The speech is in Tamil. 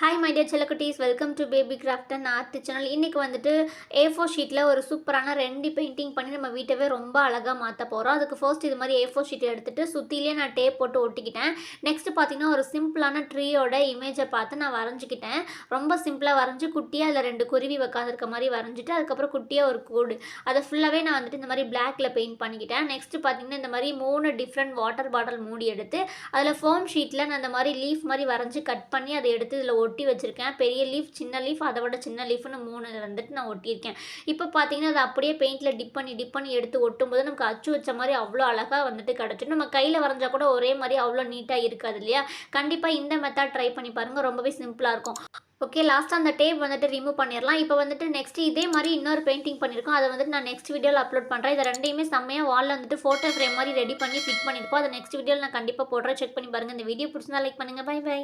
ஹாய் மை டியர் செல்லக்குட்டீஸ், welcome to baby craft and art channel. இன்றைக்கி வந்துட்டு A4 ஷீட்டில் ஒரு சூப்பரான 2 பெயிண்டிங் பண்ணி நம்ம வீட்டவே ரொம்ப அழகாக மாற்ற போகிறோம். அதுக்கு ஃபர்ஸ்ட் இது மாதிரி A4 ஷீட் எடுத்துகிட்டு சுற்றிலே நான் டேப் போட்டு ஒட்டிக்கிட்டேன். நெக்ஸ்ட்டு பார்த்தீங்கன்னா ஒரு சிம்பிளான ட்ரீயோட இமேஜை பார்த்து நான் வரைஞ்சிக்கிட்டேன். ரொம்ப சிம்பிளாக வரைஞ்சி குட்டியாக அதில் 2 குருவி உட்காந்துருக்க மாதிரி வரைஞ்சிட்டு அதுக்கப்புறம் குட்டியாக ஒரு கூடு அதை ஃபுல்லாகவே நான் வந்துட்டு இந்த மாதிரி பிளாக்ல பெயிண்ட் பண்ணிக்கிட்டேன். நெக்ஸ்ட்டு பார்த்தீங்கன்னா இந்த மாதிரி 3 டிஃப்ரெண்ட் வாட்டர் பாட்டில் மூடி எடுத்து அதில் ஃபோம் ஷீட்டில் நான் இந்த மாதிரி லீஃப் மாதிரி வரைஞ்சி கட் பண்ணி அதை எடுத்து இதில் ஒட்டி வச்சிருக்கேன். பெரிய லீஃப், சின்ன லீஃப், அதை விட சின்ன லீஃப்னு 3 வந்துட்டு நான் ஒட்டியிருக்கேன். இப்போ பார்த்தீங்கன்னா அதை அப்படியே பெயிண்டில் டிப் பண்ணி எடுத்து ஒட்டும்போது நமக்கு அச்சு வச்ச மாதிரி அவ்வளோ அழகாக வந்துட்டு கிடச்சிடும். நம்ம கையில் வரைஞ்சா கூட ஒரே மாதிரி அவ்வளோ நீட்டாக இருக்காது இல்லையா? கண்டிப்பாக இந்த மெத்தட் ட்ரை பண்ணி பாருங்கள், ரொம்பவே சிம்பிளாக இருக்கும். ஓகே, லாஸ்ட்டாக அந்த டேப் வந்துட்டு ரிமூவ் பண்ணிடலாம். இப்போ வந்துட்டு நெக்ஸ்ட் இதே மாதிரி இன்னொரு பெயிண்டிங் பண்ணியிருக்கோம். அதை வந்துட்டு நான் நெக்ஸ்ட் வீடியோவில் அப்லோட் பண்ணுறேன். இதை ரெண்டையுமே செம்மையாக வாலில் வந்துட்டு ஃபோட்டோ ஃப்ரேம் மாதிரி ரெடி பண்ணி ஃபிட் பண்ணியிருப்போம். அதை நெக்ஸ்ட் வீடியோவில் நான் கண்டிப்பாக போடுறேன், செக் பண்ணி பாருங்கள். இந்த வீடியோ பிடிச்சிருந்தா லைக் பண்ணுங்கள். Bye by.